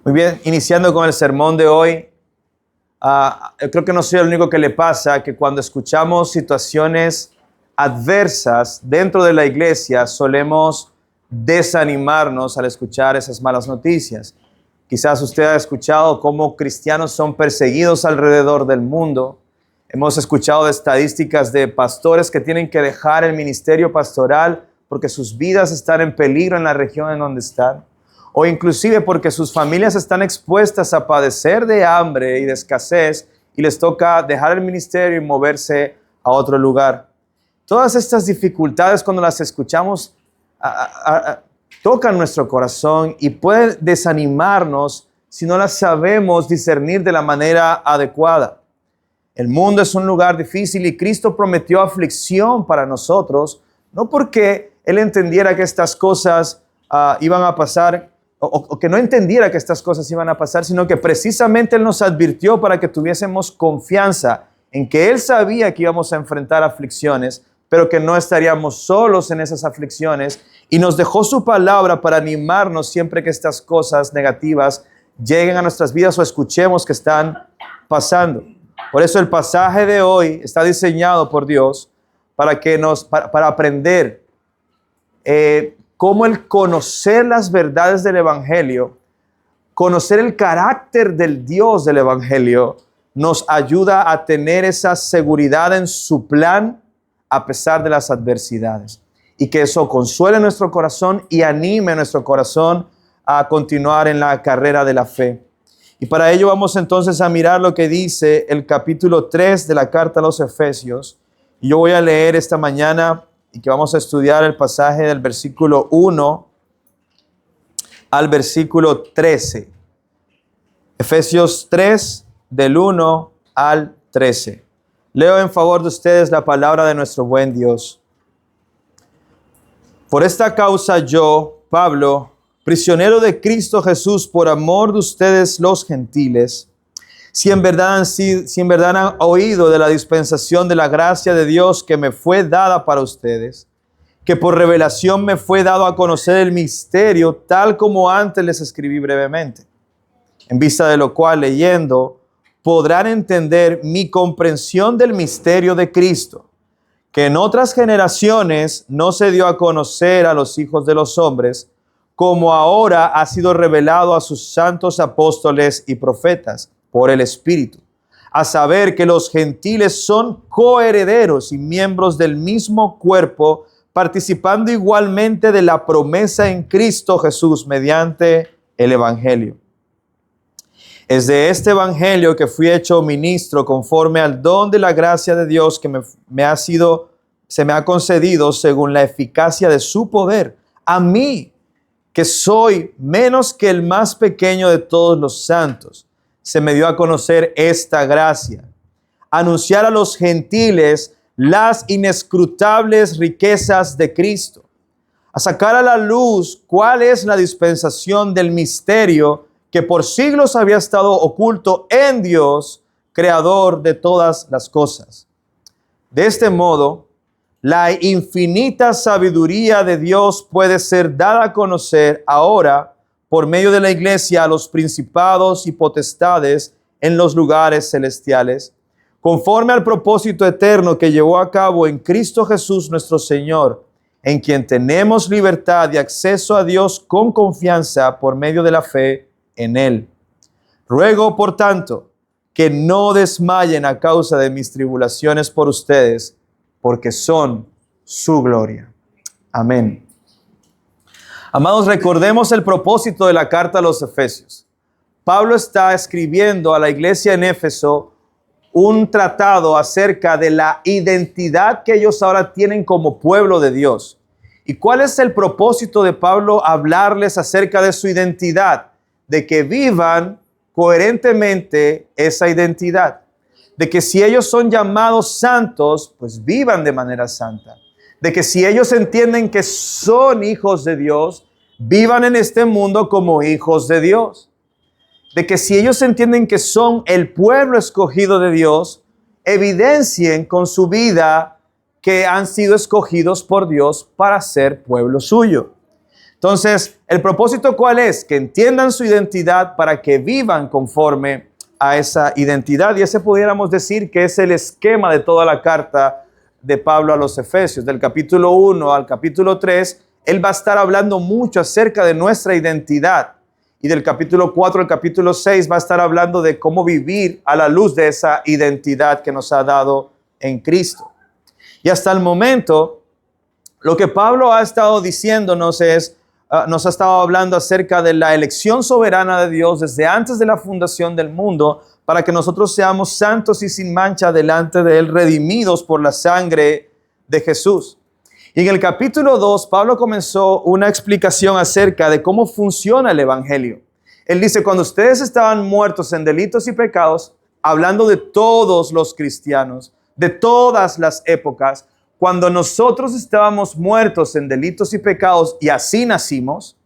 Muy bien, iniciando con el sermón de hoy, creo que no soy el único que le pasa que cuando escuchamos situaciones adversas dentro de la iglesia solemos desanimarnos al escuchar esas malas noticias. Quizás usted ha escuchado cómo cristianos son perseguidos alrededor del mundo. Hemos escuchado de estadísticas de pastores que tienen que dejar el ministerio pastoral porque sus vidas están en peligro en la región en donde están. O inclusive porque sus familias están expuestas a padecer de hambre y de escasez y les toca dejar el ministerio y moverse a otro lugar. Todas estas dificultades, cuando las escuchamos, tocan nuestro corazón y pueden desanimarnos si no las sabemos discernir de la manera adecuada. El mundo es un lugar difícil y Cristo prometió aflicción para nosotros, no porque Él entendiera que estas cosas iban a pasar, o que no entendiera que estas cosas iban a pasar, sino que precisamente Él nos advirtió para que tuviésemos confianza en que Él sabía que íbamos a enfrentar aflicciones, pero que no estaríamos solos en esas aflicciones, y nos dejó su palabra para animarnos siempre que estas cosas negativas lleguen a nuestras vidas o escuchemos que están pasando. Por eso el pasaje de hoy está diseñado por Dios para aprender cómo el conocer las verdades del Evangelio, conocer el carácter del Dios del Evangelio, nos ayuda a tener esa seguridad en su plan a pesar de las adversidades. Y que eso consuele nuestro corazón y anime nuestro corazón a continuar en la carrera de la fe. Y para ello vamos entonces a mirar lo que dice el capítulo 3 de la carta a los Efesios. Y yo voy a leer esta mañana y que vamos a estudiar el pasaje del versículo 1 al versículo 13. Efesios 3, del 1 al 13. Leo en favor de ustedes la palabra de nuestro buen Dios. Por esta causa yo, Pablo, prisionero de Cristo Jesús, por amor de ustedes los gentiles, si en verdad han oído de la dispensación de la gracia de Dios que me fue dada para ustedes, que por revelación me fue dado a conocer el misterio, tal como antes les escribí brevemente, en vista de lo cual, leyendo, podrán entender mi comprensión del misterio de Cristo, que en otras generaciones no se dio a conocer a los hijos de los hombres, como ahora ha sido revelado a sus santos apóstoles y profetas por el Espíritu, a saber que los gentiles son coherederos y miembros del mismo cuerpo, participando igualmente de la promesa en Cristo Jesús mediante el Evangelio. Es de este Evangelio que fui hecho ministro conforme al don de la gracia de Dios que se me ha concedido según la eficacia de su poder, a mí, que soy menos que el más pequeño de todos los santos. Se me dio a conocer esta gracia, anunciar a los gentiles las inescrutables riquezas de Cristo, a sacar a la luz cuál es la dispensación del misterio que por siglos había estado oculto en Dios, creador de todas las cosas. De este modo, la infinita sabiduría de Dios puede ser dada a conocer ahora por medio de la iglesia a los principados y potestades en los lugares celestiales, conforme al propósito eterno que llevó a cabo en Cristo Jesús nuestro Señor, en quien tenemos libertad y acceso a Dios con confianza por medio de la fe en Él. Ruego, por tanto, que no desmayen a causa de mis tribulaciones por ustedes, porque son su gloria. Amén. Amados, recordemos el propósito de la carta a los Efesios. Pablo está escribiendo a la iglesia en Éfeso un tratado acerca de la identidad que ellos ahora tienen como pueblo de Dios. ¿Y cuál es el propósito de Pablo? Hablarles acerca de su identidad, de que vivan coherentemente esa identidad, de que si ellos son llamados santos, pues vivan de manera santa, de que si ellos entienden que son hijos de Dios, vivan en este mundo como hijos de Dios, de que si ellos entienden que son el pueblo escogido de Dios, evidencien con su vida que han sido escogidos por Dios para ser pueblo suyo. Entonces, ¿el propósito cuál es? Que entiendan su identidad para que vivan conforme a esa identidad. Y ese pudiéramos decir que es el esquema de toda la carta de Pablo a los Efesios. Del capítulo 1 al capítulo 3, él va a estar hablando mucho acerca de nuestra identidad. Y del capítulo 4 al capítulo 6 va a estar hablando de cómo vivir a la luz de esa identidad que nos ha dado en Cristo. Y hasta el momento, lo que Pablo ha estado diciéndonos es, nos ha estado hablando acerca de la elección soberana de Dios desde antes de la fundación del mundo para que nosotros seamos santos y sin mancha delante de Él, redimidos por la sangre de Jesús. Y en el capítulo 2, Pablo comenzó una explicación acerca de cómo funciona el Evangelio. Él dice, cuando ustedes estaban muertos en delitos y pecados, hablando de todos los cristianos, de todas las épocas, cuando nosotros estábamos muertos en delitos y pecados y así nacimos,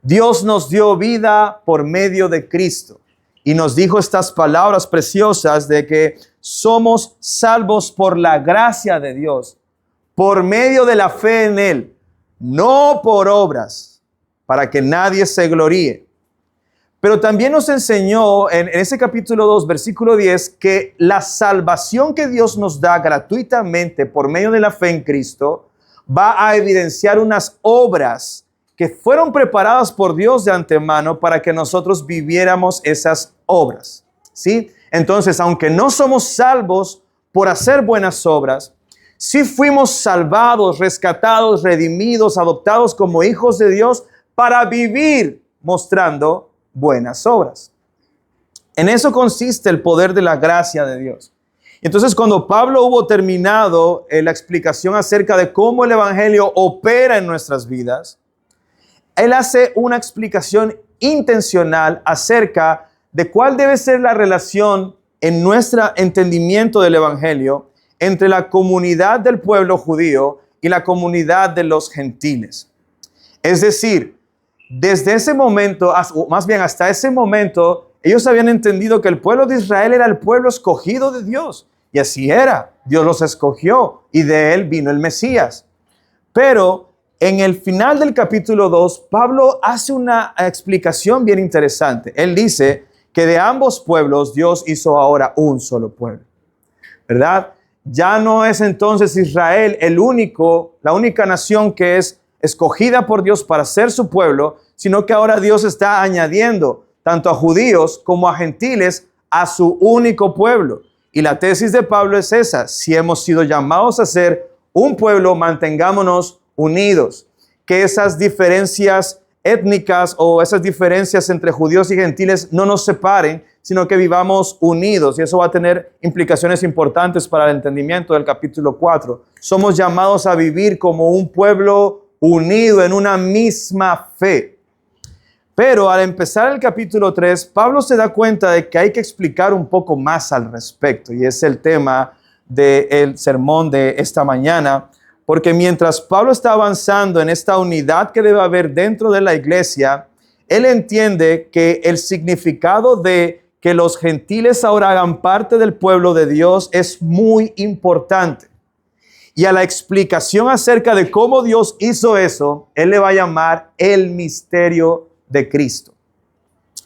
Dios nos dio vida por medio de Cristo y nos dijo estas palabras preciosas de que somos salvos por la gracia de Dios, por medio de la fe en Él, no por obras, para que nadie se gloríe. Pero también nos enseñó en ese capítulo 2, versículo 10, que la salvación que Dios nos da gratuitamente por medio de la fe en Cristo va a evidenciar unas obras que fueron preparadas por Dios de antemano para que nosotros viviéramos esas obras, ¿sí? Entonces, aunque no somos salvos por hacer buenas obras, sí fuimos salvados, rescatados, redimidos, adoptados como hijos de Dios para vivir mostrando buenas obras. En eso consiste el poder de la gracia de Dios. Entonces, cuando Pablo hubo terminado la explicación acerca de cómo el Evangelio opera en nuestras vidas, él hace una explicación intencional acerca de cuál debe ser la relación en nuestro entendimiento del Evangelio entre la comunidad del pueblo judío y la comunidad de los gentiles. Es decir, desde ese momento, o más bien hasta ese momento, ellos habían entendido que el pueblo de Israel era el pueblo escogido de Dios. Y así era. Dios los escogió y de él vino el Mesías. Pero en el final del capítulo 2, Pablo hace una explicación bien interesante. Él dice que de ambos pueblos Dios hizo ahora un solo pueblo, ¿verdad? Ya no es entonces Israel la única nación que es escogida por Dios para ser su pueblo, sino que ahora Dios está añadiendo tanto a judíos como a gentiles a su único pueblo. Y la tesis de Pablo es esa: si hemos sido llamados a ser un pueblo, mantengámonos unidos. Que esas diferencias étnicas o esas diferencias entre judíos y gentiles no nos separen, sino que vivamos unidos. Y eso va a tener implicaciones importantes para el entendimiento del capítulo 4. Somos llamados a vivir como un pueblo unido en una misma fe. Pero al empezar el capítulo 3, Pablo se da cuenta de que hay que explicar un poco más al respecto. Y es el tema del sermón de esta mañana. Porque mientras Pablo está avanzando en esta unidad que debe haber dentro de la iglesia, él entiende que el significado de que los gentiles ahora hagan parte del pueblo de Dios es muy importante. Y a la explicación acerca de cómo Dios hizo eso, él le va a llamar el misterio de Cristo.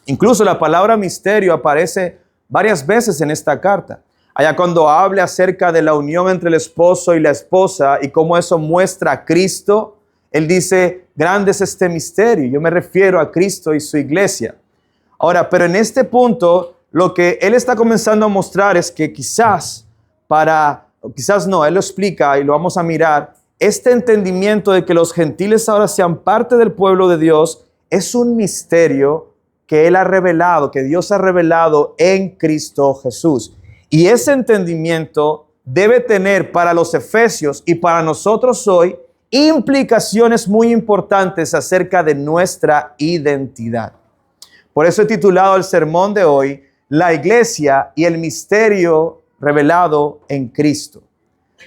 Incluso la palabra misterio aparece varias veces en esta carta. Allá cuando habla acerca de la unión entre el esposo y la esposa y cómo eso muestra a Cristo, él dice, grande es este misterio. Yo me refiero a Cristo y su iglesia. Ahora, pero en este punto, lo que él está comenzando a mostrar es que él lo explica y lo vamos a mirar, este entendimiento de que los gentiles ahora sean parte del pueblo de Dios es un misterio que él ha revelado, que Dios ha revelado en Cristo Jesús. Y ese entendimiento debe tener para los efesios y para nosotros hoy implicaciones muy importantes acerca de nuestra identidad. Por eso he titulado el sermón de hoy, La iglesia y el misterio revelado en Cristo.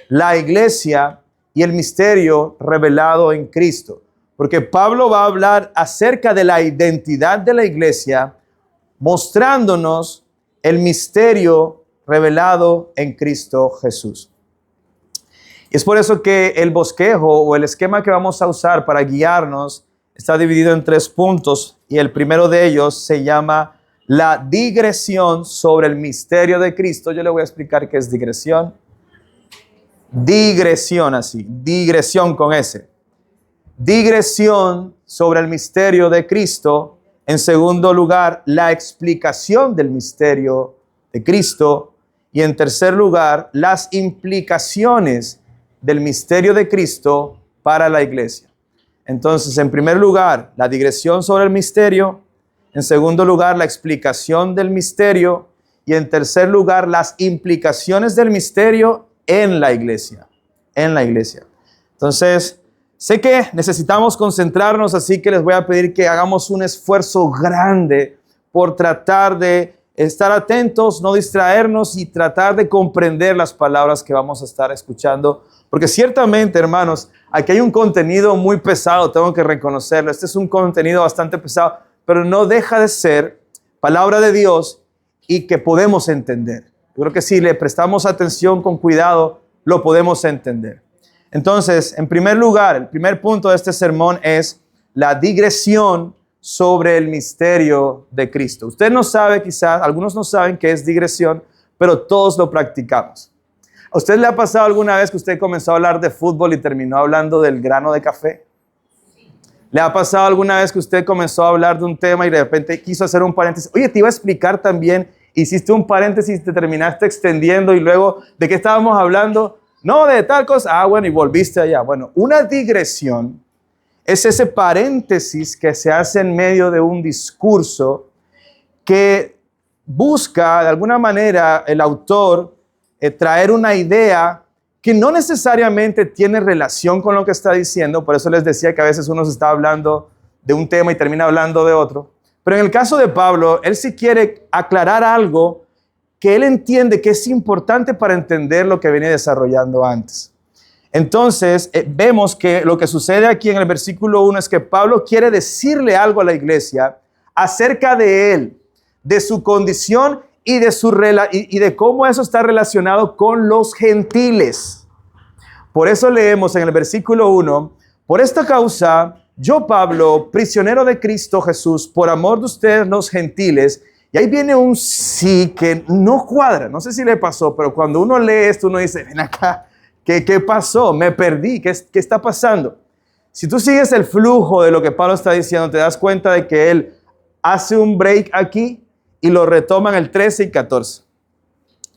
La iglesia y el misterio revelado en Cristo. Porque Pablo va a hablar acerca de la identidad de la iglesia, mostrándonos el misterio revelado en Cristo Jesús. Y es por eso que el bosquejo o el esquema que vamos a usar para guiarnos está dividido en 3 puntos y el primero de ellos se llama la digresión sobre el misterio de Cristo. Yo le voy a explicar qué es digresión. Digresión así, digresión con S. Digresión sobre el misterio de Cristo. En segundo lugar, la explicación del misterio de Cristo. Y en tercer lugar, las implicaciones del misterio de Cristo para la iglesia. Entonces, en primer lugar, la digresión sobre el misterio. En segundo lugar, la explicación del misterio. Y en tercer lugar, las implicaciones del misterio en la iglesia. En la iglesia. Entonces, sé que necesitamos concentrarnos, así que les voy a pedir que hagamos un esfuerzo grande por tratar de estar atentos, no distraernos y tratar de comprender las palabras que vamos a estar escuchando. Porque ciertamente, hermanos, aquí hay un contenido muy pesado, tengo que reconocerlo. Este es un contenido bastante pesado, pero no deja de ser palabra de Dios y que podemos entender. Yo creo que si le prestamos atención con cuidado, lo podemos entender. Entonces, en primer lugar, el primer punto de este sermón es la digresión sobre el misterio de Cristo. Usted no sabe, quizás, algunos no saben qué es digresión, pero todos lo practicamos. ¿A usted le ha pasado alguna vez que usted comenzó a hablar de fútbol y terminó hablando del grano de café? ¿Le ha pasado alguna vez que usted comenzó a hablar de un tema y de repente quiso hacer un paréntesis? Oye, te iba a explicar también, hiciste un paréntesis y te terminaste extendiendo y luego, ¿de qué estábamos hablando? No, de tal cosa. Ah, bueno, y volviste allá. Bueno, una digresión es ese paréntesis que se hace en medio de un discurso que busca, de alguna manera, el autor traer una idea que no necesariamente tiene relación con lo que está diciendo. Por eso les decía que a veces uno se está hablando de un tema y termina hablando de otro. Pero en el caso de Pablo, él sí quiere aclarar algo que él entiende que es importante para entender lo que venía desarrollando antes. Entonces, vemos que lo que sucede aquí en el versículo 1 es que Pablo quiere decirle algo a la iglesia acerca de él, de su condición y de cómo eso está relacionado con los gentiles. Por eso leemos en el versículo 1, por esta causa, yo Pablo, prisionero de Cristo Jesús, por amor de ustedes los gentiles. Y ahí viene un sí que no cuadra. No sé si le pasó, pero cuando uno lee esto, uno dice, ven acá, ¿qué pasó? Me perdí, ¿qué está pasando? Si tú sigues el flujo de lo que Pablo está diciendo, te das cuenta de que él hace un break aquí y lo retoma en el 13 y 14.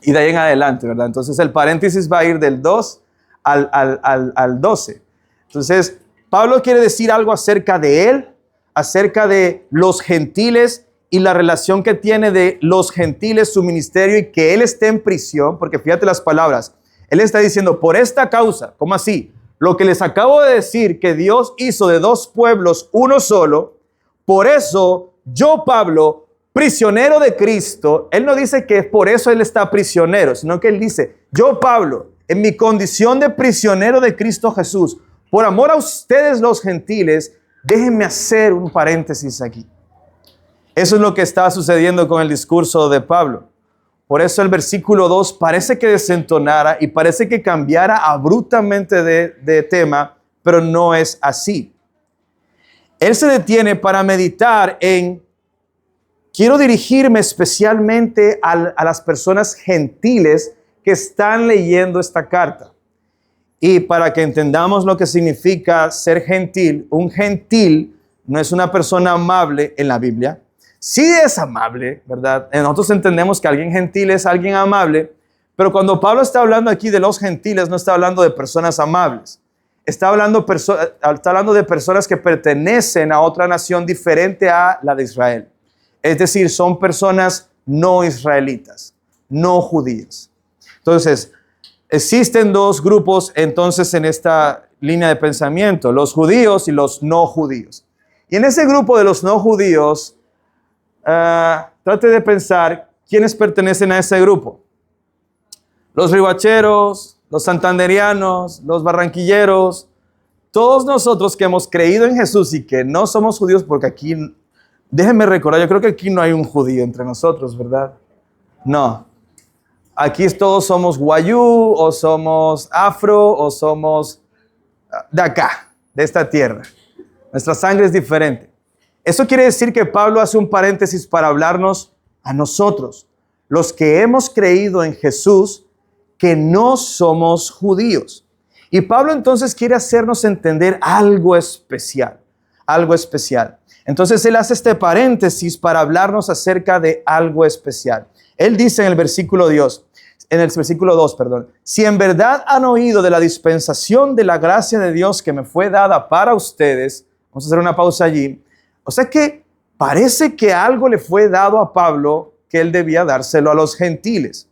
Y de ahí en adelante, ¿verdad? Entonces el paréntesis va a ir del 2 al 12. Entonces, Pablo quiere decir algo acerca de él, acerca de los gentiles y la relación que tiene de los gentiles, su ministerio y que él esté en prisión, porque fíjate las palabras, él está diciendo, por esta causa, ¿cómo así? Lo que les acabo de decir, que Dios hizo de 2 pueblos uno solo, por eso yo, Pablo, prisionero de Cristo, él no dice que por eso él está prisionero, sino que él dice, yo, Pablo, en mi condición de prisionero de Cristo Jesús, por amor a ustedes los gentiles, déjenme hacer un paréntesis aquí. Eso es lo que está sucediendo con el discurso de Pablo. Por eso el versículo 2 parece que desentonara y parece que cambiara abruptamente de tema, pero no es así. Él se detiene para meditar en, quiero dirigirme especialmente a las personas gentiles que están leyendo esta carta. Y para que entendamos lo que significa ser gentil, un gentil no es una persona amable en la Biblia. Sí es amable, ¿verdad? Nosotros entendemos que alguien gentil es alguien amable, pero cuando Pablo está hablando aquí de los gentiles, no está hablando de personas amables. Está hablando de personas que pertenecen a otra nación diferente a la de Israel. Es decir, son personas no israelitas, no judías. Entonces, existen 2 grupos entonces en esta línea de pensamiento, los judíos y los no judíos. Y en ese grupo de los no judíos, trate de pensar quiénes pertenecen a ese grupo. Los ribacheros, los santanderianos, los barranquilleros, todos nosotros que hemos creído en Jesús y que no somos judíos, porque aquí, déjenme recordar, yo creo que aquí no hay un judío entre nosotros, ¿verdad? No. Aquí todos somos guayú, o somos afro, o somos de acá, de esta tierra, Nuestra sangre es diferente. Eso quiere decir que Pablo hace un paréntesis para hablarnos a nosotros, los que hemos creído en Jesús, que no somos judíos. Y Pablo entonces quiere hacernos entender algo especial, algo especial. Entonces él hace este paréntesis para hablarnos acerca de algo especial. Él dice en el versículo 2, si en verdad han oído de la dispensación de la gracia de Dios que me fue dada para ustedes, vamos a hacer una pausa allí. O sea que parece que algo le fue dado a Pablo que él debía dárselo a los gentiles.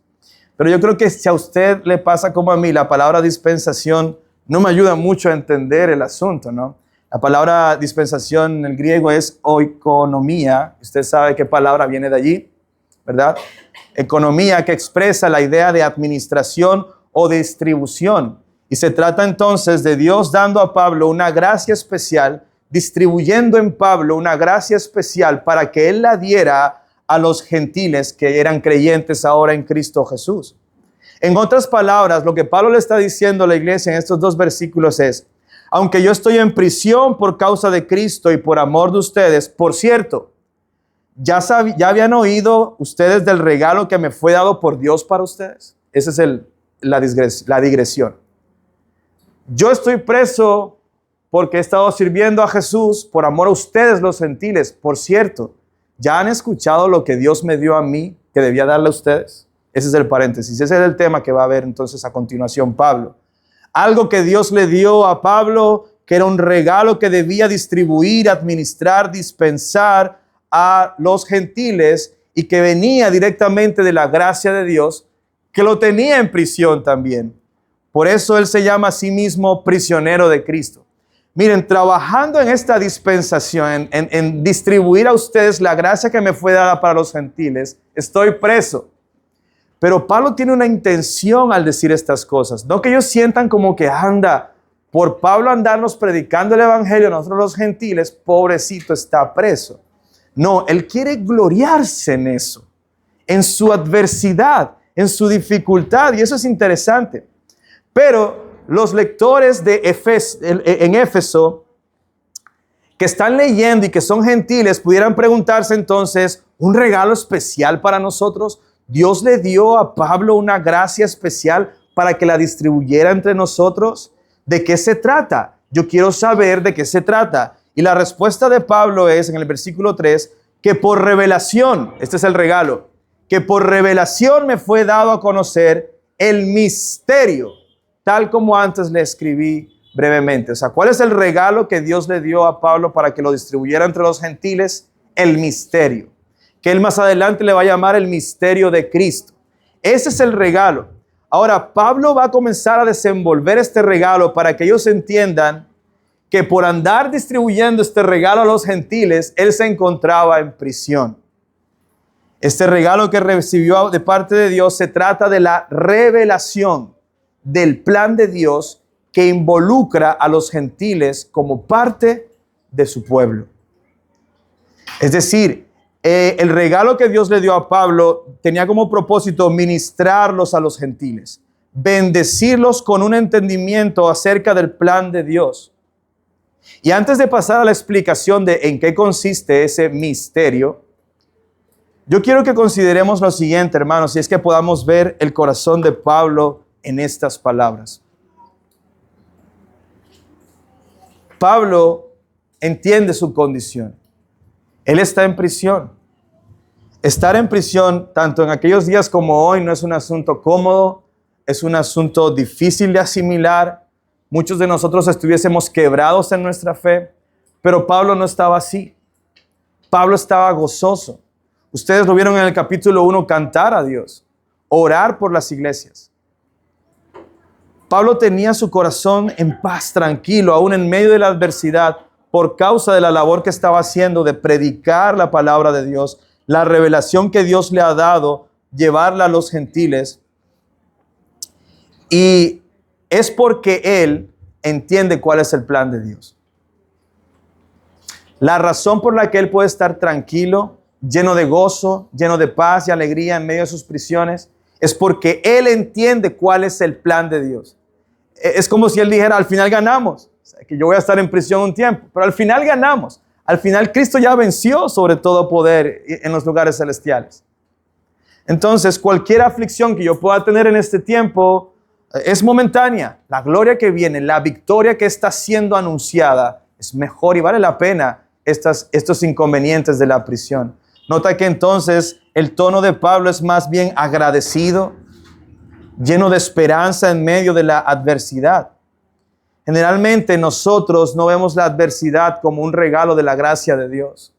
Pero yo creo que si a usted le pasa como a mí, la palabra dispensación no me ayuda mucho a entender el asunto, ¿no? La palabra dispensación en el griego es oikonomía. Usted sabe qué palabra viene de allí, ¿verdad? Economía, que expresa la idea de administración o distribución. Y se trata entonces de Dios dando a Pablo una gracia especial, distribuyendo en Pablo una gracia especial para que él la diera a los gentiles que eran creyentes ahora en Cristo Jesús. En otras palabras, lo que Pablo le está diciendo a la iglesia en estos dos versículos es: aunque yo estoy en prisión por causa de Cristo y por amor de ustedes, por cierto, ¿ya habían oído ustedes del regalo que me fue dado por Dios para ustedes? Esa es la digresión. Yo estoy preso porque he estado sirviendo a Jesús por amor a ustedes los gentiles. Por cierto, ¿ya han escuchado lo que Dios me dio a mí que debía darle a ustedes? Ese es el paréntesis. Ese es el tema que va a ver entonces a continuación Pablo. Algo que Dios le dio a Pablo, que era un regalo que debía distribuir, administrar, dispensar a los gentiles y que venía directamente de la gracia de Dios, que lo tenía en prisión también. Por eso él se llama a sí mismo prisionero de Cristo. Miren, trabajando en esta dispensación, en distribuir a ustedes la gracia que me fue dada para los gentiles, estoy preso. Pero Pablo tiene una intención al decir estas cosas. No que ellos sientan como que por Pablo andarnos predicando el evangelio, nosotros los gentiles, pobrecito está preso. No, él quiere gloriarse en eso, en su adversidad, en su dificultad, y eso es interesante. Pero los lectores en Éfeso que están leyendo y que son gentiles pudieran preguntarse entonces, ¿un regalo especial para nosotros? ¿Dios le dio a Pablo una gracia especial para que la distribuyera entre nosotros? ¿De qué se trata? Yo quiero saber de qué se trata. Y la respuesta de Pablo es, en el versículo 3, que por revelación, este es el regalo, que por revelación me fue dado a conocer el misterio, tal como antes le escribí brevemente. O sea, ¿cuál es el regalo que Dios le dio a Pablo para que lo distribuyera entre los gentiles? El misterio, que él más adelante le va a llamar el misterio de Cristo. Ese es el regalo. Ahora, Pablo va a comenzar a desenvolver este regalo para que ellos entiendan que por andar distribuyendo este regalo a los gentiles, él se encontraba en prisión. Este regalo que recibió de parte de Dios se trata de la revelación del plan de Dios que involucra a los gentiles como parte de su pueblo. Es decir, el regalo que Dios le dio a Pablo tenía como propósito ministrarlos a los gentiles, bendecirlos con un entendimiento acerca del plan de Dios. Y antes de pasar a la explicación de en qué consiste ese misterio, yo quiero que consideremos lo siguiente, hermanos, y es que podamos ver el corazón de Pablo en estas palabras. Pablo entiende su condición. Él está en prisión. Estar en prisión, tanto en aquellos días como hoy, no es un asunto cómodo, es un asunto difícil de asimilar. Muchos de nosotros estuviésemos quebrados en nuestra fe, pero Pablo no estaba así. Pablo estaba gozoso. Ustedes lo vieron en el capítulo 1 cantar a Dios, orar por las iglesias. Pablo tenía su corazón en paz, tranquilo, aún en medio de la adversidad, por causa de la labor que estaba haciendo de predicar la palabra de Dios, la revelación que Dios le ha dado, llevarla a los gentiles. Y es porque él entiende cuál es el plan de Dios. La razón por la que él puede estar tranquilo, lleno de gozo, lleno de paz y alegría en medio de sus prisiones, es porque él entiende cuál es el plan de Dios. Es como si él dijera, al final ganamos. O sea, que yo voy a estar en prisión un tiempo, pero al final ganamos. Al final Cristo ya venció sobre todo poder en los lugares celestiales. Entonces, cualquier aflicción que yo pueda tener en este tiempo es momentánea. La gloria que viene, la victoria que está siendo anunciada es mejor y vale la pena estos inconvenientes de la prisión. Nota que entonces el tono de Pablo es más bien agradecido, lleno de esperanza en medio de la adversidad. Generalmente nosotros no vemos la adversidad como un regalo de la gracia de Dios.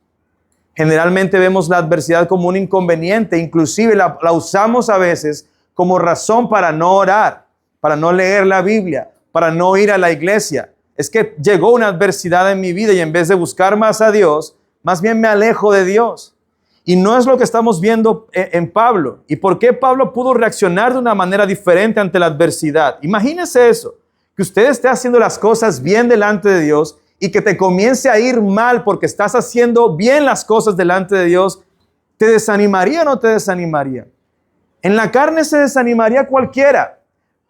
Generalmente vemos la adversidad como un inconveniente, inclusive la usamos a veces como razón para no orar, para no leer la Biblia, para no ir a la iglesia. Es que llegó una adversidad en mi vida y en vez de buscar más a Dios, más bien me alejo de Dios. Y no es lo que estamos viendo en Pablo. ¿Y por qué Pablo pudo reaccionar de una manera diferente ante la adversidad? Imagínese eso, que usted esté haciendo las cosas bien delante de Dios y que te comience a ir mal porque estás haciendo bien las cosas delante de Dios. ¿Te desanimaría o no te desanimaría? En la carne se desanimaría cualquiera,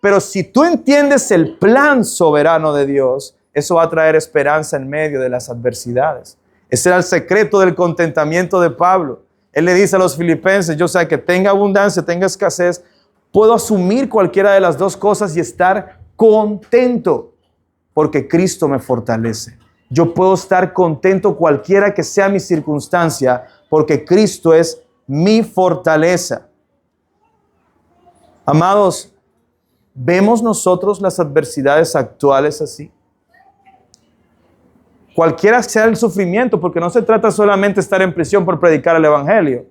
pero si tú entiendes el plan soberano de Dios, eso va a traer esperanza en medio de las adversidades. Ese era el secreto del contentamiento de Pablo. Él le dice a los filipenses, yo sé que tenga abundancia, tenga escasez, puedo asumir cualquiera de las dos cosas y estar contento, porque Cristo me fortalece. Yo puedo estar contento cualquiera que sea mi circunstancia, porque Cristo es mi fortaleza. Amados, ¿vemos nosotros las adversidades actuales así? Cualquiera sea el sufrimiento, porque no se trata solamente de estar en prisión por predicar el evangelio.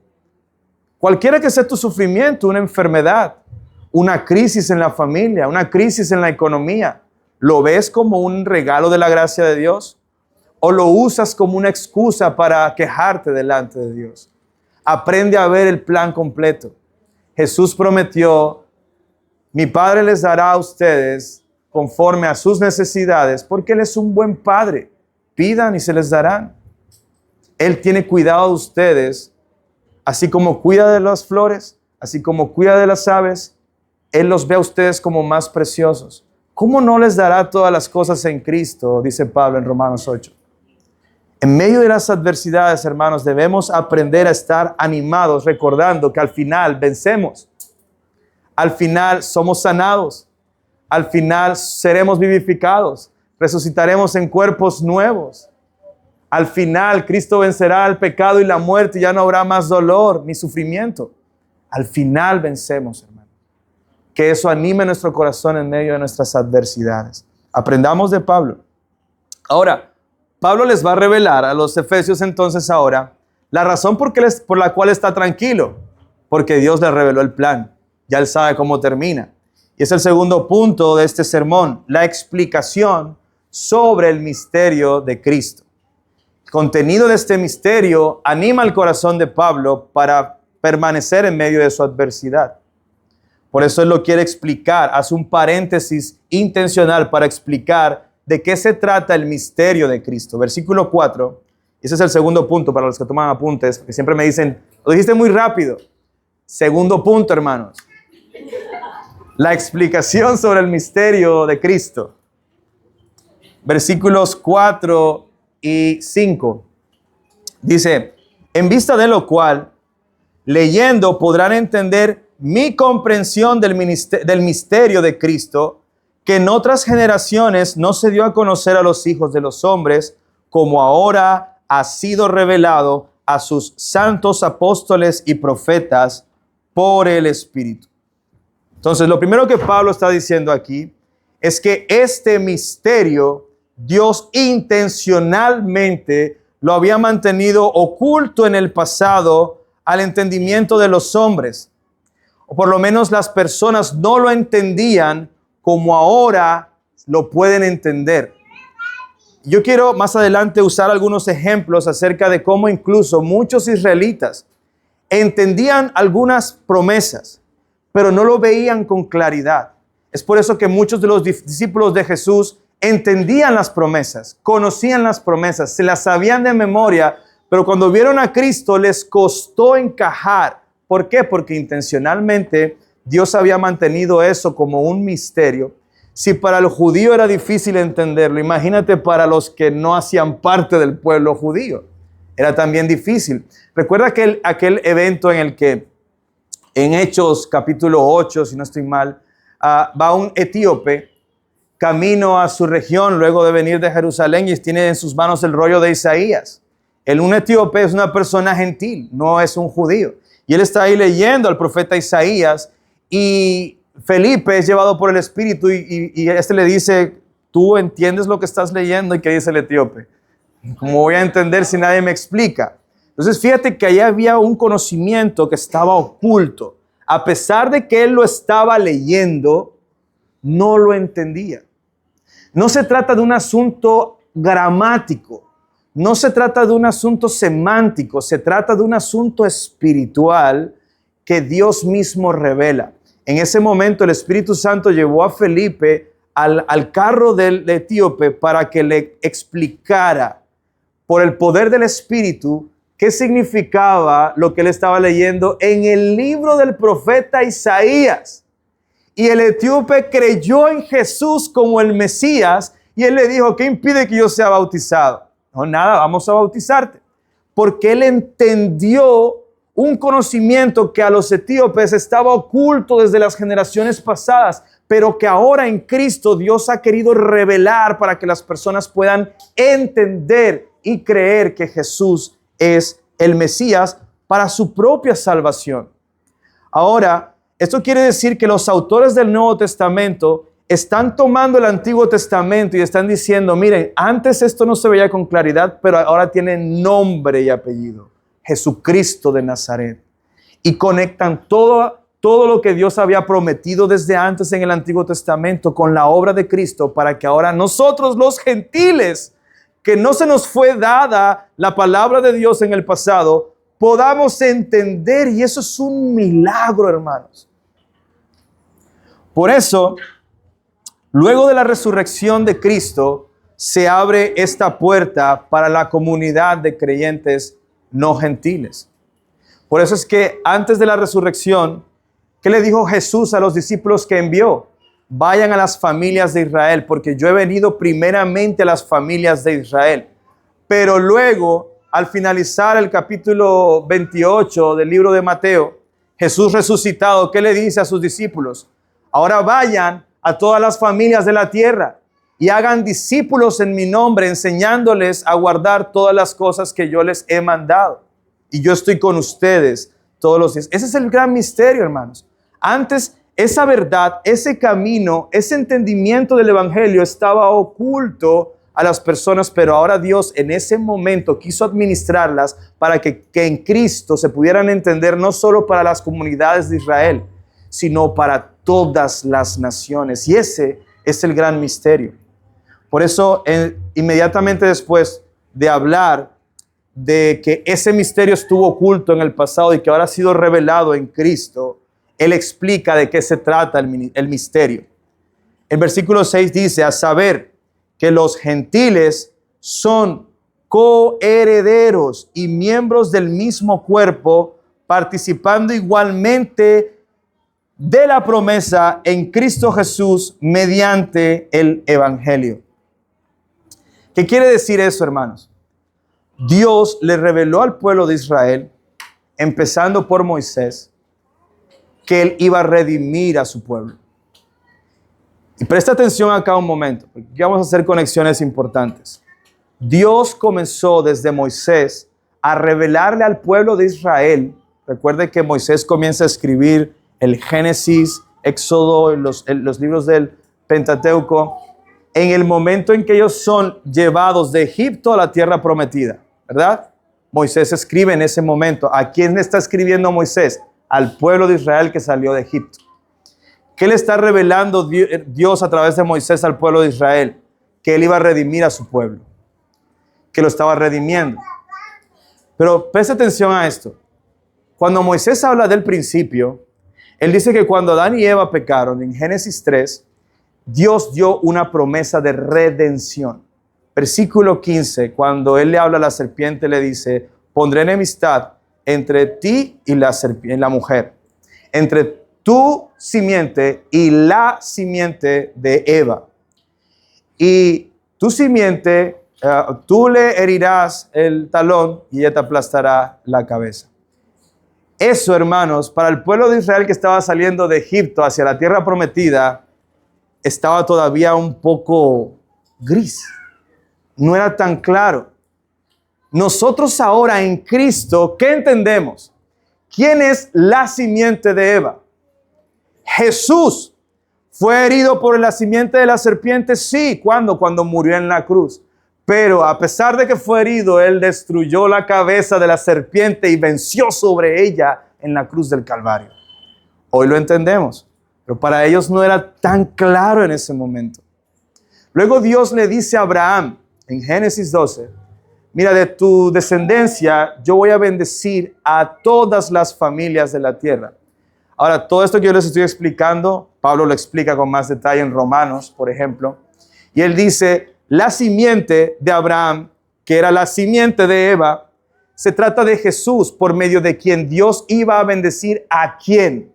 Cualquiera que sea tu sufrimiento, una enfermedad, una crisis en la familia, una crisis en la economía, ¿lo ves como un regalo de la gracia de Dios? ¿O lo usas como una excusa para quejarte delante de Dios? Aprende a ver el plan completo. Jesús prometió, mi Padre les dará a ustedes conforme a sus necesidades, porque Él es un buen Padre. Pidan y se les darán. Él tiene cuidado de ustedes, así como cuida de las flores, así como cuida de las aves. Él los ve a ustedes como más preciosos. ¿Cómo no les dará todas las cosas en Cristo? Dice Pablo en Romanos 8. En medio de las adversidades, hermanos, debemos aprender a estar animados, recordando que al final vencemos. Al final somos sanados. Al final seremos vivificados. Resucitaremos en cuerpos nuevos. Al final, Cristo vencerá el pecado y la muerte y ya no habrá más dolor ni sufrimiento. Al final vencemos, hermano. Que eso anime nuestro corazón en medio de nuestras adversidades. Aprendamos de Pablo. Ahora, Pablo les va a revelar a los efesios entonces ahora la razón por la cual está tranquilo. Porque Dios le reveló el plan. Ya él sabe cómo termina. Y es el segundo punto de este sermón, la explicación sobre el misterio de Cristo. El contenido de este misterio anima el corazón de Pablo para permanecer en medio de su adversidad. Por eso él lo quiere explicar, hace un paréntesis intencional para explicar de qué se trata el misterio de Cristo. Versículo 4, ese es el segundo punto para los que toman apuntes, porque siempre me dicen, lo dijiste muy rápido. Segundo punto, hermanos. La explicación sobre el misterio de Cristo. Versículos 4 y 5. Dice, en vista de lo cual, leyendo podrán entender mi comprensión del misterio de Cristo, que en otras generaciones no se dio a conocer a los hijos de los hombres, como ahora ha sido revelado a sus santos apóstoles y profetas por el Espíritu. Entonces, lo primero que Pablo está diciendo aquí es que este misterio Dios intencionalmente lo había mantenido oculto en el pasado al entendimiento de los hombres. O por lo menos las personas no lo entendían como ahora lo pueden entender. Yo quiero más adelante usar algunos ejemplos acerca de cómo incluso muchos israelitas entendían algunas promesas, pero no lo veían con claridad. Es por eso que muchos de los discípulos de Jesús entendían las promesas, conocían las promesas, se las sabían de memoria, pero cuando vieron a Cristo les costó encajar. ¿Por qué? Porque intencionalmente Dios había mantenido eso como un misterio. Si para el judío era difícil entenderlo, imagínate para los que no hacían parte del pueblo judío. Era también difícil. Recuerda aquel evento en el que en Hechos capítulo 8, si no estoy mal, va un etíope camino a su región luego de venir de Jerusalén y tiene en sus manos el rollo de Isaías. Un etíope es una persona gentil, no es un judío. Y él está ahí leyendo al profeta Isaías y Felipe es llevado por el Espíritu y este le dice, ¿tú entiendes lo que estás leyendo? ¿Y qué dice el etíope? ¿Cómo voy a entender si nadie me explica? Entonces fíjate que allí había un conocimiento que estaba oculto. A pesar de que él lo estaba leyendo, no lo entendía. No se trata de un asunto gramático, no se trata de un asunto semántico, se trata de un asunto espiritual que Dios mismo revela. En ese momento el Espíritu Santo llevó a Felipe al carro del etíope para que le explicara por el poder del Espíritu qué significaba lo que él estaba leyendo en el libro del profeta Isaías. Y el etíope creyó en Jesús como el Mesías y él le dijo, ¿qué impide que yo sea bautizado? No, nada, vamos a bautizarte. Porque él entendió un conocimiento que a los etíopes estaba oculto desde las generaciones pasadas, pero que ahora en Cristo Dios ha querido revelar para que las personas puedan entender y creer que Jesús es el Mesías para su propia salvación. Ahora, esto quiere decir que los autores del Nuevo Testamento están tomando el Antiguo Testamento y están diciendo, miren, antes esto no se veía con claridad, pero ahora tiene nombre y apellido. Jesucristo de Nazaret. Y conectan todo lo que Dios había prometido desde antes en el Antiguo Testamento con la obra de Cristo para que ahora nosotros los gentiles, que no se nos fue dada la palabra de Dios en el pasado, podamos entender, y eso es un milagro, hermanos. Por eso, luego de la resurrección de Cristo, se abre esta puerta para la comunidad de creyentes no gentiles. Por eso es que antes de la resurrección, ¿qué le dijo Jesús a los discípulos que envió? Vayan a las familias de Israel, porque yo he venido primeramente a las familias de Israel. Pero luego, al finalizar el capítulo 28 del libro de Mateo, Jesús resucitado, ¿qué le dice a sus discípulos? Ahora vayan a todas las familias de la tierra y hagan discípulos en mi nombre, enseñándoles a guardar todas las cosas que yo les he mandado. Y yo estoy con ustedes todos los días. Ese es el gran misterio, hermanos. Antes, esa verdad, ese camino, ese entendimiento del evangelio estaba oculto a las personas, pero ahora Dios en ese momento quiso administrarlas para que en Cristo se pudieran entender no solo para las comunidades de Israel, sino para todas las naciones. Y ese es el gran misterio. Por eso, inmediatamente después de hablar de que ese misterio estuvo oculto en el pasado y que ahora ha sido revelado en Cristo, Él explica de qué se trata el misterio. El versículo 6 dice, a saber que los gentiles son coherederos y miembros del mismo cuerpo, participando igualmente de la promesa en Cristo Jesús mediante el evangelio. ¿Qué quiere decir eso, hermanos? Dios le reveló al pueblo de Israel, empezando por Moisés, que Él iba a redimir a su pueblo. Y presta atención acá un momento, porque aquí vamos a hacer conexiones importantes. Dios comenzó desde Moisés a revelarle al pueblo de Israel. Recuerde que Moisés comienza a escribir el Génesis, Éxodo, los libros del Pentateuco, en el momento en que ellos son llevados de Egipto a la tierra prometida, ¿verdad? Moisés escribe en ese momento. ¿A quién le está escribiendo Moisés? Al pueblo de Israel que salió de Egipto. ¿Qué le está revelando Dios a través de Moisés al pueblo de Israel? Que Él iba a redimir a su pueblo, que lo estaba redimiendo. Pero preste atención a esto. Cuando Moisés habla del principio, él dice que cuando Adán y Eva pecaron, en Génesis 3, Dios dio una promesa de redención. Versículo 15, cuando Él le habla a la serpiente, le dice, pondré enemistad entre ti y la mujer, entre tu simiente y la simiente de Eva. Y tu simiente, tú le herirás el talón y ella te aplastará la cabeza. Eso, hermanos, para el pueblo de Israel que estaba saliendo de Egipto hacia la tierra prometida, estaba todavía un poco gris. No era tan claro. Nosotros ahora en Cristo, ¿qué entendemos? ¿Quién es la simiente de Eva? Jesús. ¿Fue herido por la simiente de la serpiente? Sí. ¿Cuándo? Cuando murió en la cruz. Pero a pesar de que fue herido, Él destruyó la cabeza de la serpiente y venció sobre ella en la cruz del Calvario. Hoy lo entendemos, pero para ellos no era tan claro en ese momento. Luego Dios le dice a Abraham en Génesis 12, mira, de tu descendencia yo voy a bendecir a todas las familias de la tierra. Ahora, todo esto que yo les estoy explicando, Pablo lo explica con más detalle en Romanos, por ejemplo, y él dice, la simiente de Abraham, que era la simiente de Eva, se trata de Jesús, por medio de quien Dios iba a bendecir ¿a quién?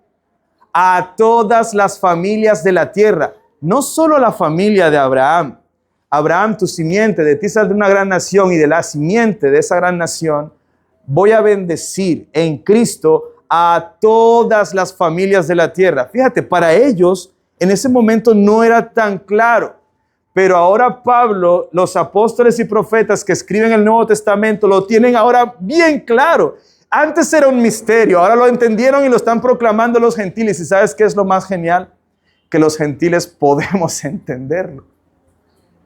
A todas las familias de la tierra, no solo la familia de Abraham. Abraham, tu simiente, de ti saldrá una gran nación y de la simiente de esa gran nación voy a bendecir en Cristo a todas las familias de la tierra. Fíjate, para ellos en ese momento no era tan claro. Pero ahora Pablo, los apóstoles y profetas que escriben el Nuevo Testamento lo tienen ahora bien claro. Antes era un misterio, ahora lo entendieron y lo están proclamando los gentiles. ¿Y sabes qué es lo más genial? Que los gentiles podemos entenderlo.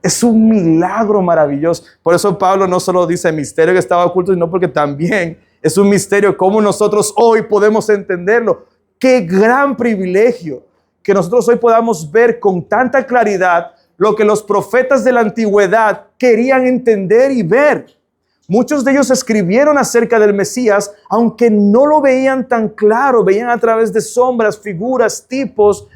Es un milagro maravilloso. Por eso Pablo no solo dice misterio que estaba oculto, sino porque también es un misterio cómo nosotros hoy podemos entenderlo. ¡Qué gran privilegio! Que nosotros hoy podamos ver con tanta claridad lo que los profetas de la antigüedad querían entender y ver. Muchos de ellos escribieron acerca del Mesías, aunque no lo veían tan claro, veían a través de sombras, figuras, tipos,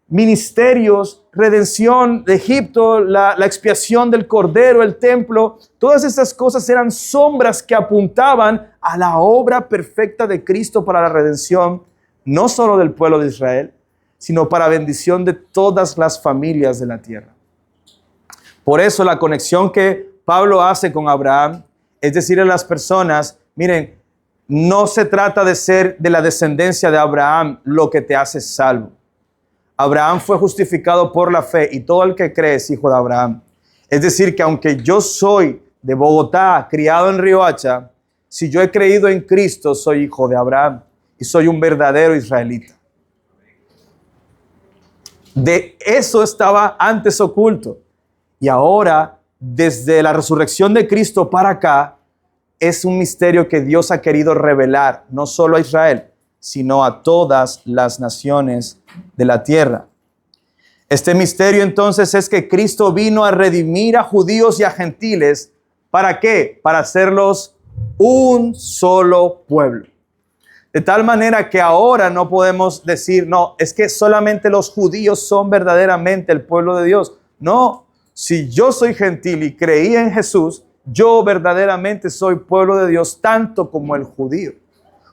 ministerios, redención de Egipto, la expiación del Cordero, el templo. Todas estas cosas eran sombras que apuntaban a la obra perfecta de Cristo para la redención, no solo del pueblo de Israel, sino para bendición de todas las familias de la tierra. Por eso la conexión que Pablo hace con Abraham, es decir, a las personas, miren, no se trata de ser de la descendencia de Abraham lo que te hace salvo. Abraham fue justificado por la fe y todo el que cree es hijo de Abraham. Es decir, que aunque yo soy de Bogotá, criado en Riohacha, si yo he creído en Cristo, soy hijo de Abraham y soy un verdadero israelita. De eso estaba antes oculto. Y ahora, desde la resurrección de Cristo para acá, es un misterio que Dios ha querido revelar, no solo a Israel, sino a todas las naciones de la tierra. Este misterio entonces es que Cristo vino a redimir a judíos y a gentiles. ¿Para qué? Para hacerlos un solo pueblo. De tal manera que ahora no podemos decir, no, es que solamente los judíos son verdaderamente el pueblo de Dios. No. Si yo soy gentil y creí en Jesús, yo verdaderamente soy pueblo de Dios, tanto como el judío.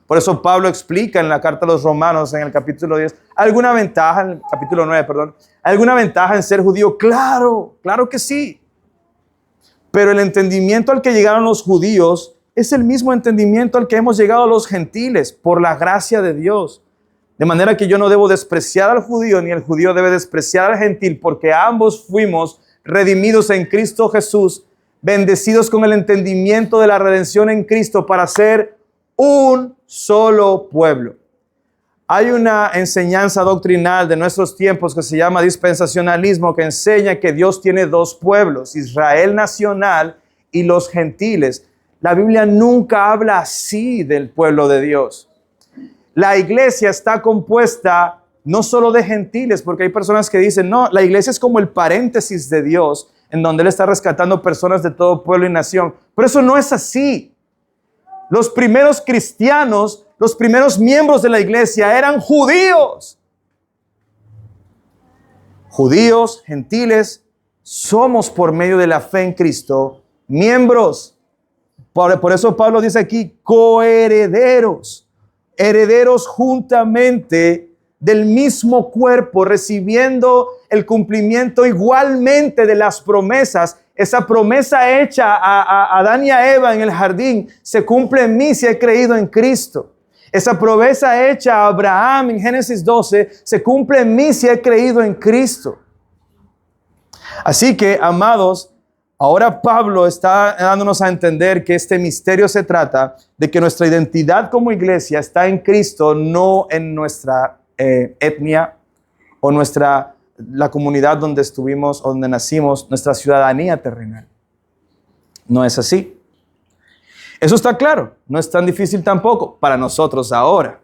Por eso Pablo explica en la carta a los Romanos, en el capítulo 10, alguna ventaja, en el capítulo 9, perdón, alguna ventaja en ser judío. Claro, claro que sí. Pero el entendimiento al que llegaron los judíos es el mismo entendimiento al que hemos llegado los gentiles, por la gracia de Dios. De manera que yo no debo despreciar al judío, ni el judío debe despreciar al gentil, porque ambos fuimos redimidos en Cristo Jesús, bendecidos con el entendimiento de la redención en Cristo para ser un solo pueblo. Hay una enseñanza doctrinal de nuestros tiempos que se llama dispensacionalismo, que enseña que Dios tiene dos pueblos, Israel nacional y los gentiles. La Biblia nunca habla así del pueblo de Dios. La iglesia está compuesta no solo de gentiles, porque hay personas que dicen, no, la iglesia es como el paréntesis de Dios, en donde Él está rescatando personas de todo pueblo y nación. Pero eso no es así. Los primeros cristianos, los primeros miembros de la iglesia eran judíos. Judíos, gentiles, somos por medio de la fe en Cristo, miembros. Por eso Pablo dice aquí, coherederos, herederos juntamente del mismo cuerpo, recibiendo el cumplimiento igualmente de las promesas. Esa promesa hecha a Adán y a Eva en el jardín se cumple en mí si he creído en Cristo. Esa promesa hecha a Abraham en Génesis 12 se cumple en mí si he creído en Cristo. Así que, amados, ahora Pablo está dándonos a entender que este misterio se trata de que nuestra identidad como iglesia está en Cristo, no en nuestra etnia o la comunidad donde estuvimos, donde nacimos, nuestra ciudadanía terrenal. No es así. Eso está claro, no es tan difícil tampoco para nosotros ahora.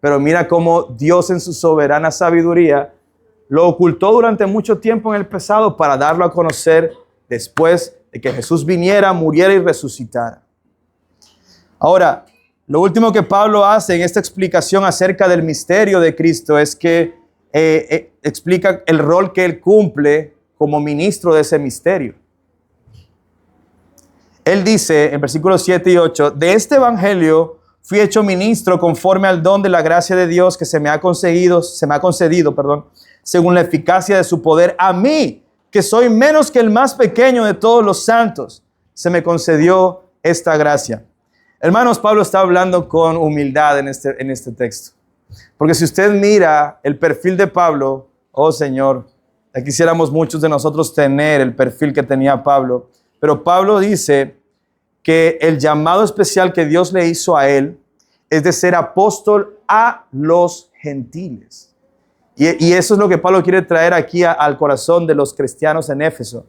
Pero mira cómo Dios en su soberana sabiduría lo ocultó durante mucho tiempo en el pasado para darlo a conocer después de que Jesús viniera, muriera y resucitara. Ahora, lo último que Pablo hace en esta explicación acerca del misterio de Cristo es que explica el rol que él cumple como ministro de ese misterio. Él dice en versículos 7 y 8, de este evangelio fui hecho ministro conforme al don de la gracia de Dios que se me ha concedido, según la eficacia de su poder. A mí, que soy menos que el más pequeño de todos los santos, se me concedió esta gracia. Hermanos, Pablo está hablando con humildad en este texto. Porque si usted mira el perfil de Pablo, oh Señor, ya quisiéramos muchos de nosotros tener el perfil que tenía Pablo. Pero Pablo dice que el llamado especial que Dios le hizo a él es de ser apóstol a los gentiles. Y eso es lo que Pablo quiere traer aquí al corazón de los cristianos en Éfeso.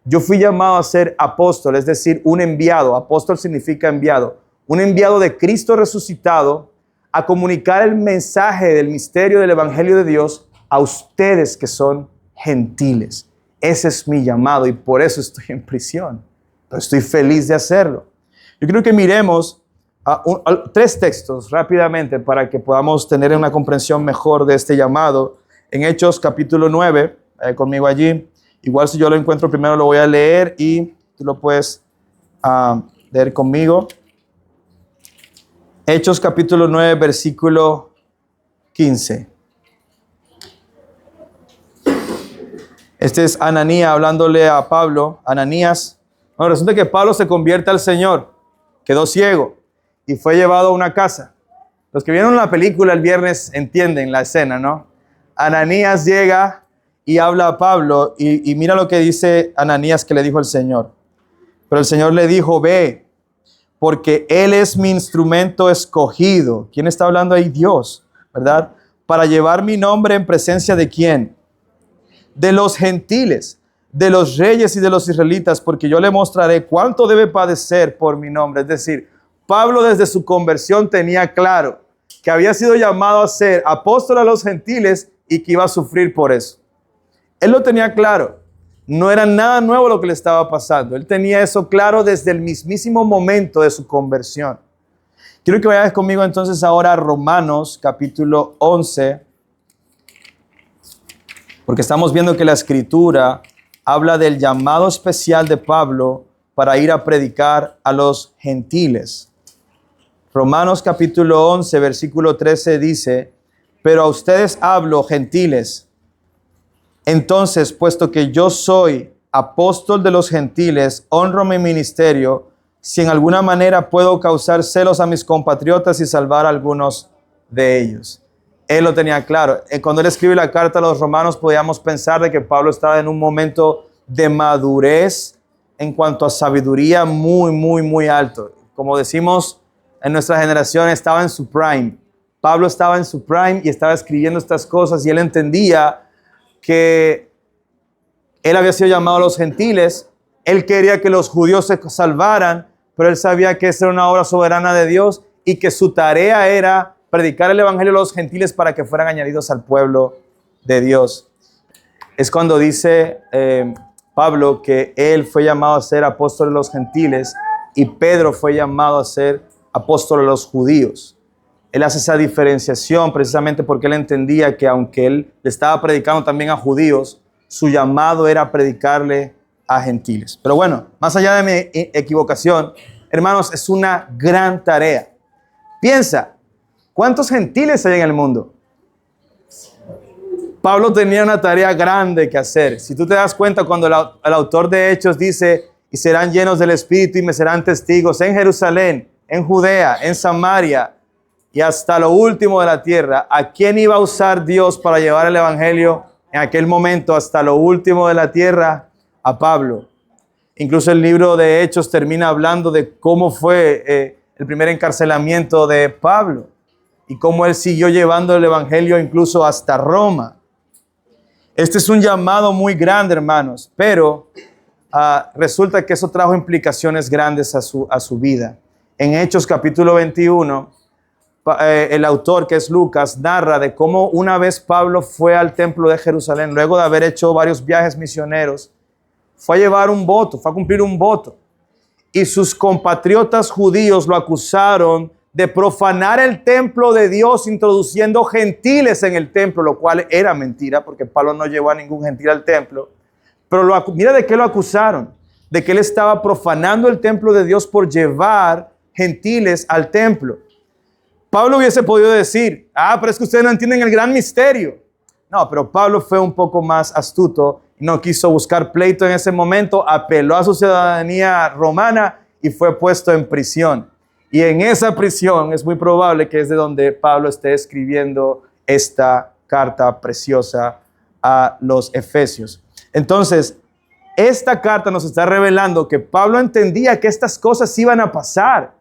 Yo fui llamado a ser apóstol, es decir, un enviado. Apóstol significa enviado. Un enviado de Cristo resucitado a comunicar el mensaje del misterio del evangelio de Dios a ustedes que son gentiles. Ese es mi llamado y por eso estoy en prisión. Pero estoy feliz de hacerlo. Yo creo que miremos tres textos rápidamente para que podamos tener una comprensión mejor de este llamado. En Hechos capítulo 9, conmigo allí. Igual si yo lo encuentro primero lo voy a leer y tú lo puedes leer conmigo. Hechos capítulo 9, versículo 15. Este es Ananías hablándole a Pablo. Ananías, bueno, resulta que Pablo se convierte al Señor, quedó ciego y fue llevado a una casa. Los que vieron la película el viernes entienden la escena, ¿no? Ananías llega y habla a Pablo y mira lo que dice Ananías que le dijo el Señor. Pero el Señor le dijo, ve, porque Él es mi instrumento escogido. ¿Quién está hablando ahí? Dios, ¿verdad? Para llevar mi nombre en presencia de ¿quién? De los gentiles, de los reyes y de los israelitas, porque yo le mostraré cuánto debe padecer por mi nombre. Es decir, Pablo desde su conversión tenía claro que había sido llamado a ser apóstol a los gentiles y que iba a sufrir por eso. Él lo tenía claro. No era nada nuevo lo que le estaba pasando. Él tenía eso claro desde el mismísimo momento de su conversión. Quiero que vayas conmigo entonces ahora a Romanos capítulo 11, porque estamos viendo que la Escritura habla del llamado especial de Pablo para ir a predicar a los gentiles. Romanos capítulo 11, versículo 13 dice, pero a ustedes hablo, gentiles. Entonces, puesto que yo soy apóstol de los gentiles, honro mi ministerio, si en alguna manera puedo causar celos a mis compatriotas y salvar a algunos de ellos. Él lo tenía claro. Cuando él escribe la carta a los romanos, podíamos pensar de que Pablo estaba en un momento de madurez en cuanto a sabiduría muy alto. Como decimos en nuestra generación, estaba en su prime. Pablo estaba en su prime y estaba escribiendo estas cosas y él entendía que él había sido llamado a los gentiles. Él quería que los judíos se salvaran, pero él sabía que esa era una obra soberana de Dios y que su tarea era predicar el evangelio a los gentiles para que fueran añadidos al pueblo de Dios. Es cuando dice Pablo que él fue llamado a ser apóstol de los gentiles y Pedro fue llamado a ser apóstol de los judíos. Él hace esa diferenciación precisamente porque él entendía que aunque él le estaba predicando también a judíos, su llamado era predicarle a gentiles. Pero bueno, más allá de mi equivocación, hermanos, es una gran tarea. Piensa, ¿cuántos gentiles hay en el mundo? Pablo tenía una tarea grande que hacer. Si tú te das cuenta, cuando el autor de Hechos dice, y serán llenos del Espíritu y me serán testigos en Jerusalén, en Judea, en Samaria y hasta lo último de la tierra, ¿a quién iba a usar Dios para llevar el evangelio en aquel momento hasta lo último de la tierra? A Pablo. Incluso el libro de Hechos termina hablando de cómo fue el primer encarcelamiento de Pablo y cómo él siguió llevando el evangelio incluso hasta Roma. Este es un llamado muy grande, hermanos, pero resulta que eso trajo implicaciones grandes a su vida. En Hechos capítulo 21, el autor, que es Lucas, narra de cómo una vez Pablo fue al templo de Jerusalén, luego de haber hecho varios viajes misioneros, fue a llevar un voto, fue a cumplir un voto. Y sus compatriotas judíos lo acusaron de profanar el templo de Dios, introduciendo gentiles en el templo, lo cual era mentira, porque Pablo no llevó a ningún gentil al templo. Pero mira de qué lo acusaron, de que él estaba profanando el templo de Dios por llevar gentiles al templo. Pablo hubiese podido decir, pero es que ustedes no entienden el gran misterio. No, pero Pablo fue un poco más astuto, no quiso buscar pleito en ese momento, apeló a su ciudadanía romana y fue puesto en prisión. Y en esa prisión es muy probable que es de donde Pablo esté escribiendo esta carta preciosa a los Efesios. Entonces, esta carta nos está revelando que Pablo entendía que estas cosas iban a pasar,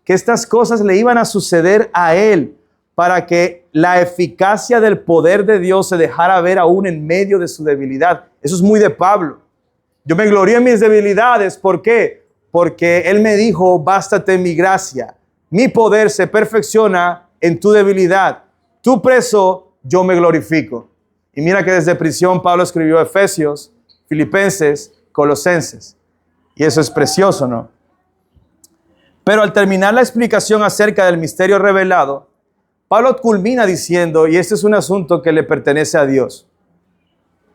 que estas cosas le iban a suceder a él, para que la eficacia del poder de Dios se dejara ver aún en medio de su debilidad. Eso es muy de Pablo. Yo me glorío en mis debilidades. ¿Por qué? Porque él me dijo, bástate mi gracia. Mi poder se perfecciona en tu debilidad. Tú preso, yo me glorifico. Y mira que desde prisión Pablo escribió Efesios, Filipenses, Colosenses. Y eso es precioso, ¿no? Pero al terminar la explicación acerca del misterio revelado, Pablo culmina diciendo, y este es un asunto que le pertenece a Dios.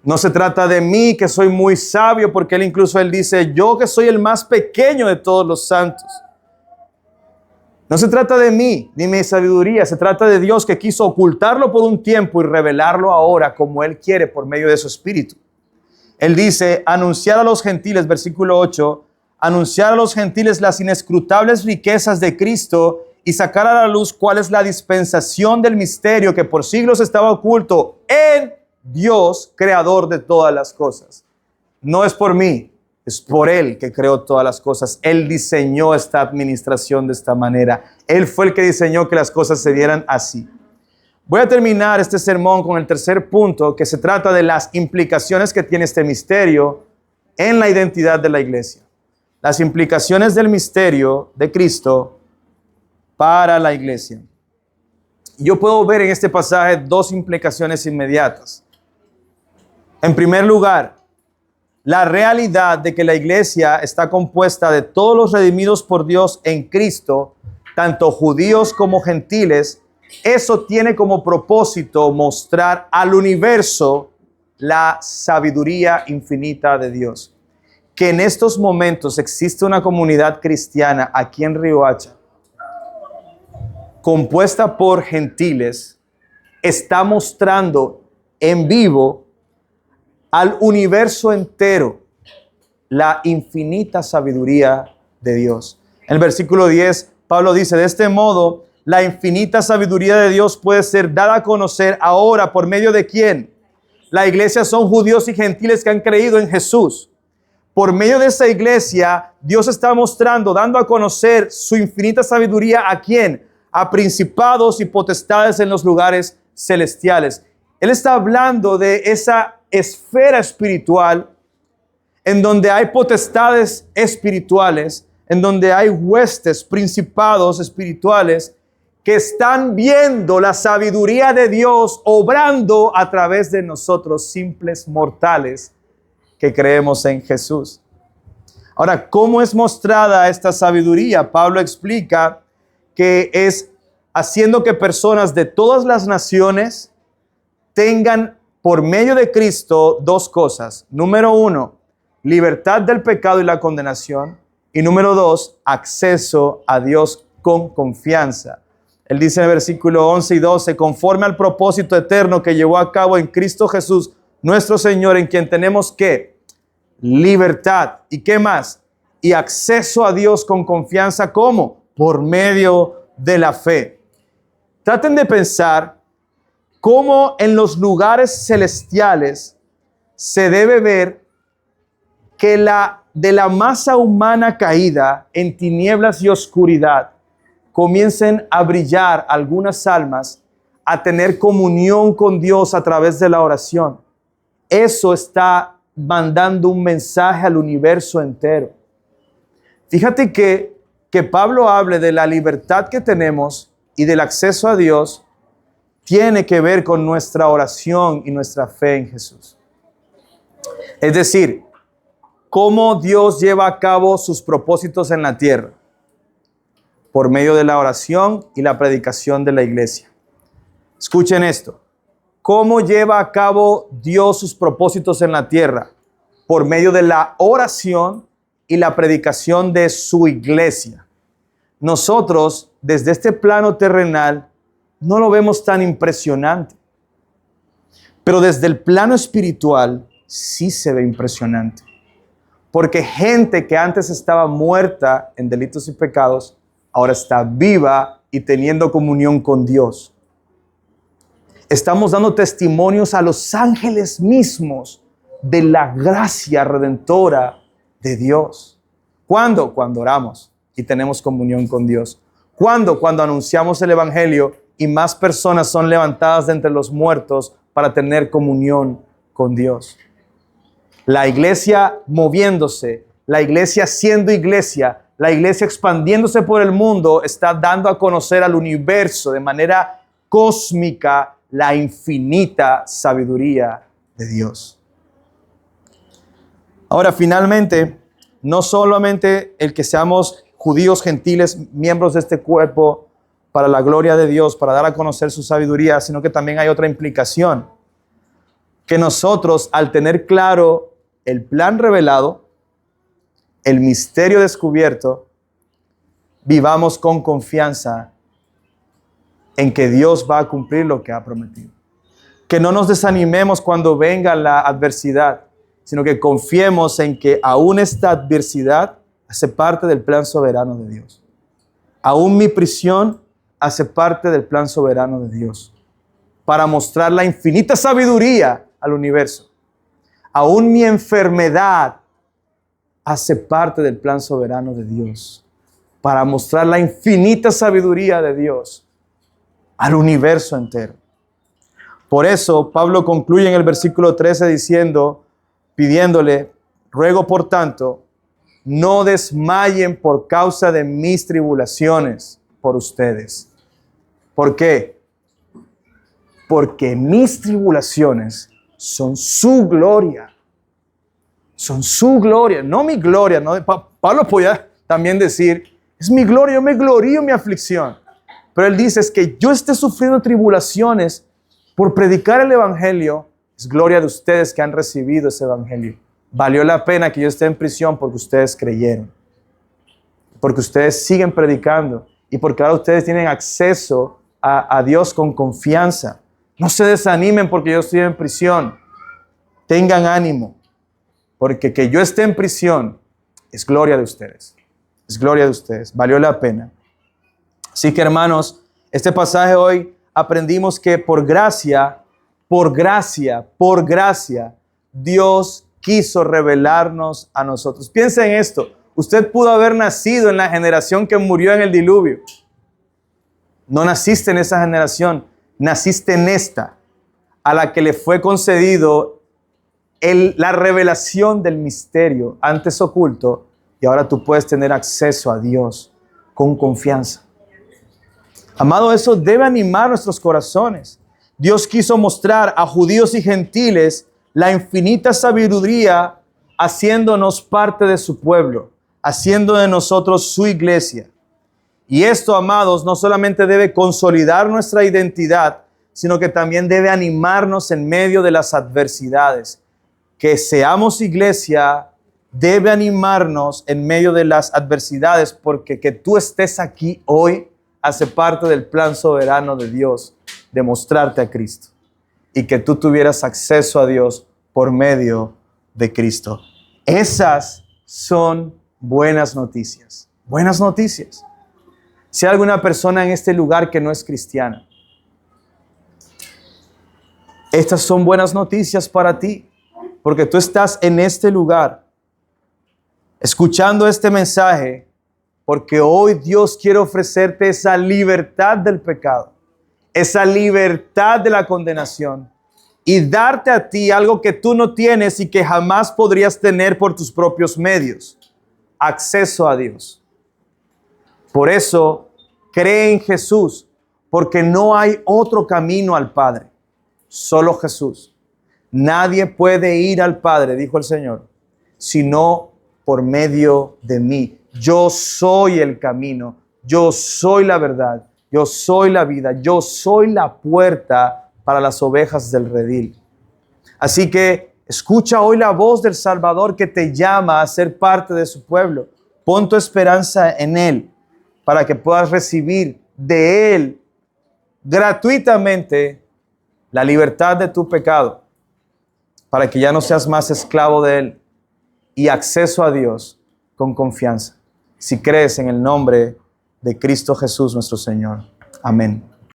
No se trata de mí, que soy muy sabio, porque él dice, yo que soy el más pequeño de todos los santos. No se trata de mí, ni mi sabiduría, se trata de Dios que quiso ocultarlo por un tiempo y revelarlo ahora como Él quiere por medio de su Espíritu. Él dice, anunciar a los gentiles, versículo 8, anunciar a los gentiles las inescrutables riquezas de Cristo y sacar a la luz cuál es la dispensación del misterio que por siglos estaba oculto en Dios, creador de todas las cosas. No es por mí, es por Él que creó todas las cosas. Él diseñó esta administración de esta manera. Él fue el que diseñó que las cosas se dieran así. Voy a terminar este sermón con el tercer punto, que se trata de las implicaciones que tiene este misterio en la identidad de la iglesia. Las implicaciones del misterio de Cristo para la iglesia. Yo puedo ver en este pasaje dos implicaciones inmediatas. En primer lugar, la realidad de que la iglesia está compuesta de todos los redimidos por Dios en Cristo, tanto judíos como gentiles. Eso tiene como propósito mostrar al universo la sabiduría infinita de Dios. Que en estos momentos existe una comunidad cristiana aquí en Riohacha, compuesta por gentiles, está mostrando en vivo al universo entero la infinita sabiduría de Dios. En el versículo 10, Pablo dice, de este modo, la infinita sabiduría de Dios puede ser dada a conocer ahora por medio de ¿quién? La iglesia son judíos y gentiles que han creído en Jesús. Por medio de esa iglesia, Dios está mostrando, dando a conocer su infinita sabiduría ¿a quién? A principados y potestades en los lugares celestiales. Él está hablando de esa esfera espiritual en donde hay potestades espirituales, en donde hay huestes, principados espirituales que están viendo la sabiduría de Dios obrando a través de nosotros, simples mortales que creemos en Jesús. Ahora, ¿cómo es mostrada esta sabiduría? Pablo explica que es haciendo que personas de todas las naciones tengan por medio de Cristo dos cosas. Número uno, libertad del pecado y la condenación. Y número dos, acceso a Dios con confianza. Él dice en el versículo 11 y 12, conforme al propósito eterno que llevó a cabo en Cristo Jesús, nuestro Señor, en quien tenemos ¿qué? Libertad. ¿Y qué más? Y acceso a Dios con confianza. ¿Cómo? Por medio de la fe. Traten de pensar cómo en los lugares celestiales se debe ver que de la masa humana caída en tinieblas y oscuridad comiencen a brillar algunas almas, a tener comunión con Dios a través de la oración. Eso está mandando un mensaje al universo entero. Fíjate que Pablo hable de la libertad que tenemos y del acceso a Dios, tiene que ver con nuestra oración y nuestra fe en Jesús. Es decir, cómo Dios lleva a cabo sus propósitos en la tierra, por medio de la oración y la predicación de la iglesia. Escuchen esto. ¿Cómo lleva a cabo Dios sus propósitos en la tierra? Por medio de la oración y la predicación de su iglesia. Nosotros, desde este plano terrenal, no lo vemos tan impresionante. Pero desde el plano espiritual, sí se ve impresionante. Porque gente que antes estaba muerta en delitos y pecados, ahora está viva y teniendo comunión con Dios. Estamos dando testimonios a los ángeles mismos de la gracia redentora de Dios. ¿Cuándo? Cuando oramos y tenemos comunión con Dios. ¿Cuándo? Cuando anunciamos el evangelio y más personas son levantadas de entre los muertos para tener comunión con Dios. La iglesia moviéndose, la iglesia siendo iglesia, la iglesia expandiéndose por el mundo, está dando a conocer al universo de manera cósmica la infinita sabiduría de Dios. Ahora, finalmente, no solamente el que seamos judíos, gentiles, miembros de este cuerpo para la gloria de Dios, para dar a conocer su sabiduría, sino que también hay otra implicación. Que nosotros, al tener claro el plan revelado, el misterio descubierto, vivamos con confianza en que Dios va a cumplir lo que ha prometido. Que no nos desanimemos cuando venga la adversidad, sino que confiemos en que aún esta adversidad hace parte del plan soberano de Dios. Aún mi prisión hace parte del plan soberano de Dios, para mostrar la infinita sabiduría al universo. Aún mi enfermedad hace parte del plan soberano de Dios, para mostrar la infinita sabiduría de Dios al universo entero. Por eso Pablo concluye en el versículo 13 diciendo, pidiéndole, ruego por tanto, no desmayen por causa de mis tribulaciones por ustedes. ¿Por qué? Porque mis tribulaciones son su gloria. Son su gloria, no mi gloria. ¿No? Pablo podía también decir, es mi gloria, yo me glorío en mi aflicción. Pero él dice, es que yo esté sufriendo tribulaciones por predicar el evangelio, es gloria de ustedes que han recibido ese evangelio. Valió la pena que yo esté en prisión porque ustedes creyeron, porque ustedes siguen predicando y porque ahora ustedes tienen acceso a Dios con confianza. No se desanimen porque yo estoy en prisión. Tengan ánimo, porque que yo esté en prisión es gloria de ustedes. Es gloria de ustedes. Valió la pena. Así que, hermanos, este pasaje hoy aprendimos que por gracia, Dios quiso revelarnos a nosotros. Piensa en esto. Usted pudo haber nacido en la generación que murió en el diluvio. No naciste en esa generación, naciste en esta, a la que le fue concedido la revelación del misterio antes oculto, y ahora tú puedes tener acceso a Dios con confianza. Amado, eso debe animar nuestros corazones. Dios quiso mostrar a judíos y gentiles la infinita sabiduría, haciéndonos parte de su pueblo, haciendo de nosotros su iglesia. Y esto, amados, no solamente debe consolidar nuestra identidad, sino que también debe animarnos en medio de las adversidades. Que seamos iglesia debe animarnos en medio de las adversidades, porque que tú estés aquí hoy hace parte del plan soberano de Dios de mostrarte a Cristo y que tú tuvieras acceso a Dios por medio de Cristo. Esas son buenas noticias. Buenas noticias. Si hay alguna persona en este lugar que no es cristiana, estas son buenas noticias para ti, porque tú estás en este lugar escuchando este mensaje, porque hoy Dios quiere ofrecerte esa libertad del pecado, esa libertad de la condenación y darte a ti algo que tú no tienes y que jamás podrías tener por tus propios medios: acceso a Dios. Por eso, cree en Jesús, porque no hay otro camino al Padre, solo Jesús. Nadie puede ir al Padre, dijo el Señor, sino por medio de mí. Yo soy el camino, yo soy la verdad, yo soy la vida, yo soy la puerta para las ovejas del redil. Así que escucha hoy la voz del Salvador que te llama a ser parte de su pueblo. Pon tu esperanza en Él para que puedas recibir de Él gratuitamente la libertad de tu pecado, para que ya no seas más esclavo de Él, y acceso a Dios con confianza, si crees en el nombre de Cristo Jesús nuestro Señor. Amén.